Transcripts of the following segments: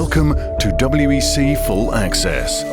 Welcome to WEC Full Access.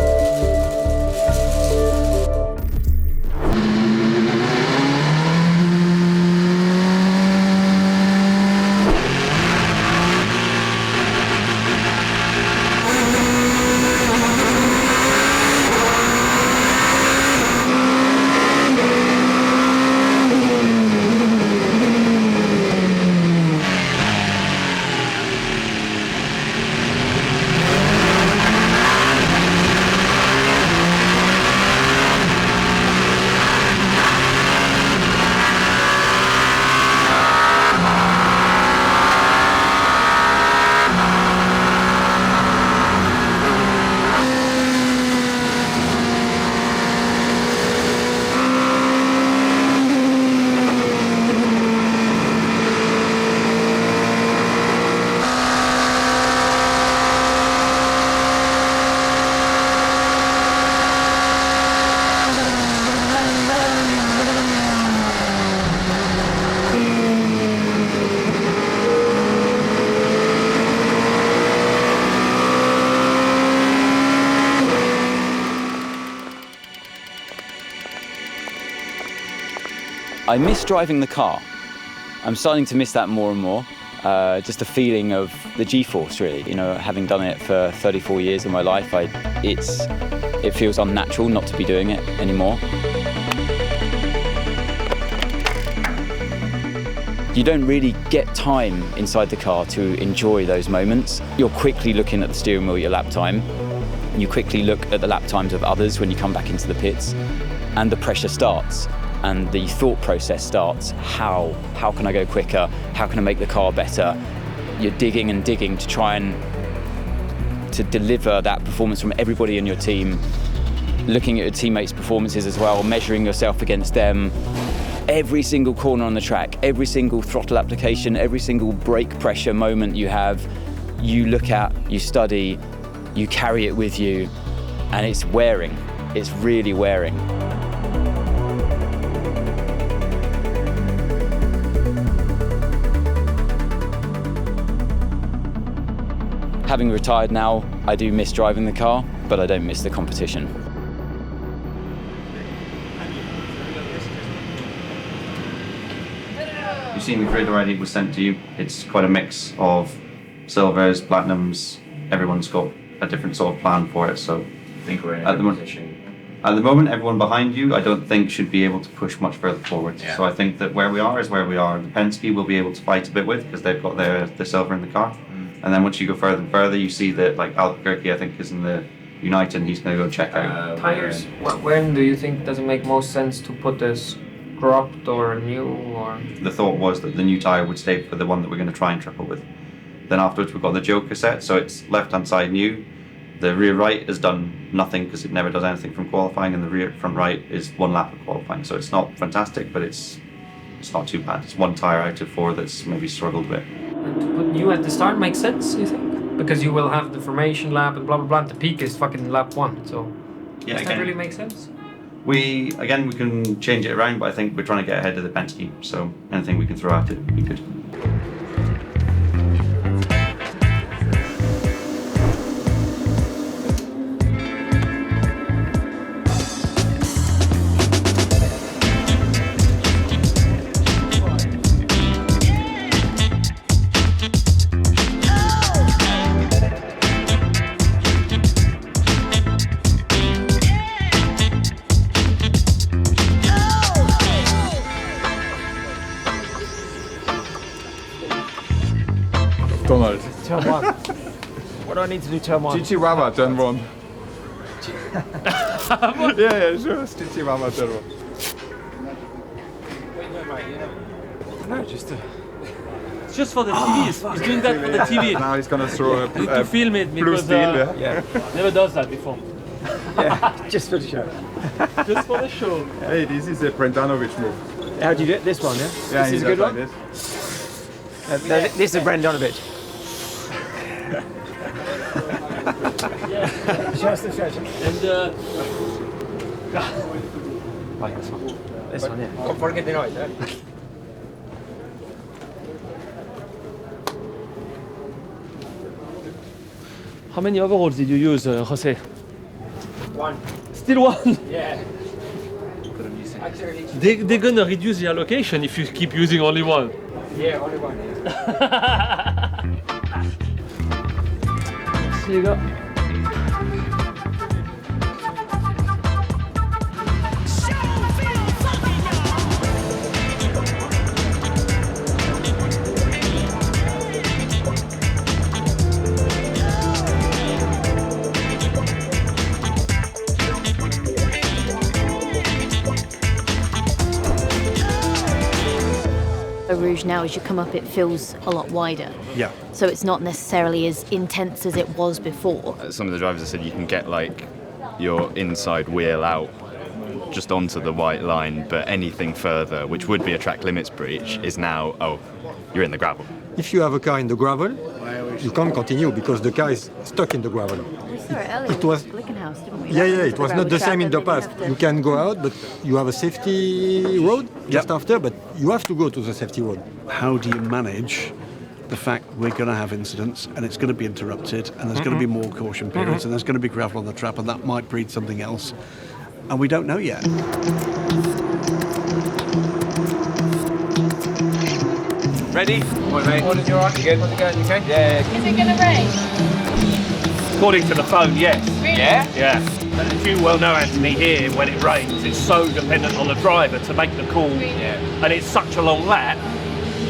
I miss driving the car. I'm starting to miss that more and more. Just the feeling of the G-force, really. You know, having done it for 34 years of my life, it feels unnatural not to be doing it anymore. You don't really get time inside the car to enjoy those moments. You're quickly looking at the steering wheel, your lap time. You quickly look at the lap times of others when you come back into the pits, and the pressure starts. And the thought process starts. How can I go quicker? How can I make the car better? You're digging and digging to try and to deliver that performance from everybody in your team, looking at your teammates' performances as well, measuring yourself against them. Every single corner on the track, every single throttle application, every single brake pressure moment you have, you look at, you study, you carry it with you, and it's wearing. It's really wearing. Having retired now, I do miss driving the car, but I don't miss the competition. You've seen the grid already, it was sent to you. It's quite a mix of silvers, platinums. Everyone's got a different sort of plan for it, so I think we're in a good position. At the moment, everyone behind you, I don't think should be able to push much further forward. Yeah. So I think that where we are is where we are. The Penske will be able to fight a bit with, because they've got the silver in the car. And then once you go further and further, you see that like Albuquerque, I think, is in the United, and he's going to go check out. Tires, when do you think does it make most sense to put this scrapped or new? Or The thought was that the new tyre would stay for the one that we're going to try and triple with. Then afterwards we've got the Joker set, so it's left-hand side new. The rear right has done nothing because it never does anything from qualifying, and the rear front right is one lap of qualifying. So it's not fantastic, but it's not too bad. It's one tyre out of 4 that's maybe struggled a bit. and to put new at the start makes sense, you think? Because you will have the formation lap and blah blah blah. The peak is fucking lap 1, so Yeah, does that really make sense? we can change it around, but I think we're trying to get ahead of the Penske, so anything we can throw at it would be good. Donald. Turn 1. What do I need to do turn 1? Chihuahua, turn 1. yeah, sure. It's Chihuahua, turn 1. No, just it's just for the TV. He's doing that for the TV. Now he's gonna throw a to film it blue because steel. never does that before. Yeah, just for the show. Just for the show. Hey, this is a Brendanovic move. How do you do it? This one, yeah? Yeah, This he is a does good like one? this. This is Brendanovic. Just a stretch. And Like this one. This one, yeah. don't forget the noise. How many overhauls did you use, Jose? 1. Still one. Yeah. They're gonna reduce the allocation if you keep using only one. Yeah, only 1. Here you go. Rouge now, as you come up, it feels a lot wider. Yeah. So it's not necessarily as intense as it was before. Some of the drivers have said you can get like your inside wheel out just onto the white line, but anything further, which would be a track limits breach, is now, oh, you're in the gravel. If you have a car in the gravel, you can't continue because the car is stuck in the gravel. We saw it earlier It was- with Glickenhaus, didn't we? Yeah, That yeah, was it was the not the gravel same in the track, past. and then You can go out, but you have a safety road just after, but you have to go to the safety road. How do you manage the fact we're going to have incidents and it's going to be interrupted and there's going to be more caution periods and there's going to be gravel on the track and that might breed something else and we don't know yet. Ready? What is your on? You good? How's it going? You okay? Yeah. Is it going to rain? According to the phone, yes. Really? Yeah. And as you well know, Anthony, here when it rains, it's so dependent on the driver to make the call. Yeah. And it's such a long lap.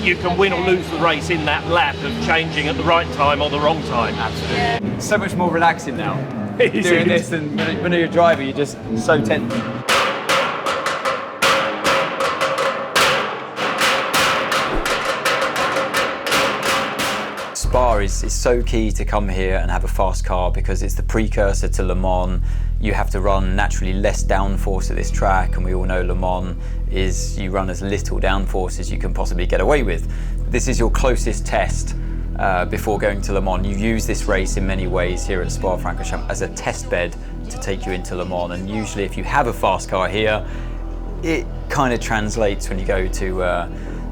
You can win or lose the race in that lap of changing at the right time or the wrong time. Absolutely. Yeah. So much more relaxing now. Is Doing it? this than when you're a driver, you're just so tense. Spa is so key to come here and have a fast car because it's the precursor to Le Mans. You have to run naturally less downforce at this track, and we all know Le Mans is you run as little downforce as you can possibly get away with. This is your closest test before going to Le Mans. You use this race in many ways here at Spa-Francorchamps as a test bed to take you into Le Mans, and usually if you have a fast car here, it kind of translates when you go to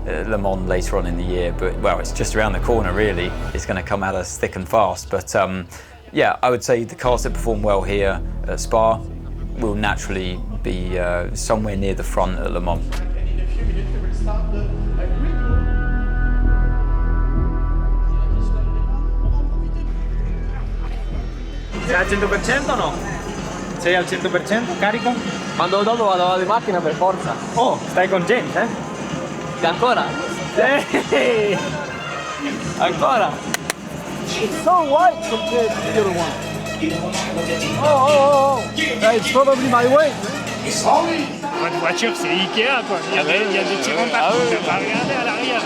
Le Mans later on in the year, but well, it's just around the corner really. It's going to come at us thick and fast, but yeah, I would say the cars that perform well here at Spa will naturally be somewhere near the front at Le Mans. Sei al 100% o no? Sei al 100% carico? Quando dopo vado di macchina per forza. Oh, stai con James, eh? Ancora? Hey! Ancora? It's so wide compared to the other one. Oh. It's probably my weight. Votre voiture, c'est Ikea, quoi. Il y a des tirants partout. Regardez à l'arrière.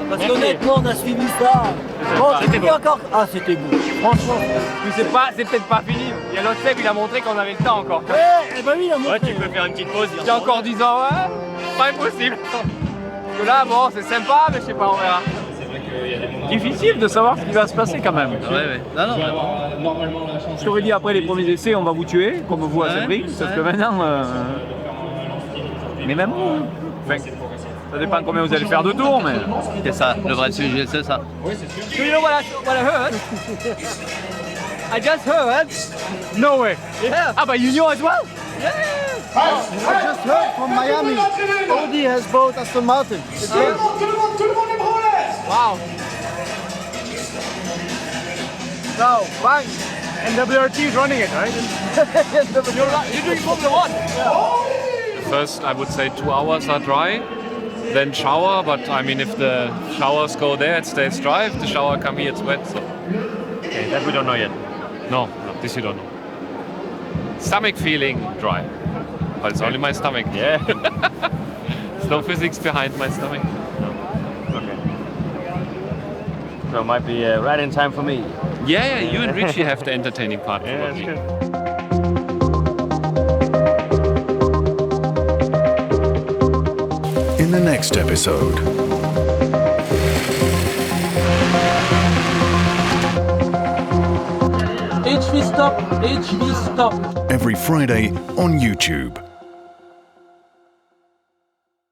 Parce qu'honnêtement, on a suivi ça. Bon, c'était encore. Ah, c'était beau. Franchement. C'est peut-être pas fini. Il y a l'autre Seb, il a montré qu'on avait le temps encore. Eh ben oui, il a montré. Ouais, tu peux faire une petite pause. Il y a encore 10 ans, ouais. Pas impossible. Parce que là, bon, c'est sympa, mais je sais pas, on verra. Difficile de savoir ce qui va se passer quand même. Ouais. Non. Je t'aurais dit après les premiers essais, on va vous tuer, comme vous à Cédric, sauf que maintenant. Mais même vous. Enfin, ça dépend combien vous allez faire de tours, mais. C'est ça, le vrai sujet, c'est ça. Do you know what I heard? I just heard. No way. Yeah. Ah, but you knew as well? I just heard from Miami. Audi has bought Aston Martin. Wow. So, bang. And WRT is running it, right? You're doing Formula 1. First, I would say 2 hours are dry, then shower, but I mean, if the showers go there, it stays dry. If the shower come here, it's wet, so. Okay, that we don't know yet. No, this you don't know. Stomach feeling dry, but it's only my stomach. Yeah. There's no physics behind my stomach. Okay. So it might be right in time for me. Yeah, you and Richie have the entertaining part. Yeah, that's good. In the next episode. HV stop. Every Friday on YouTube.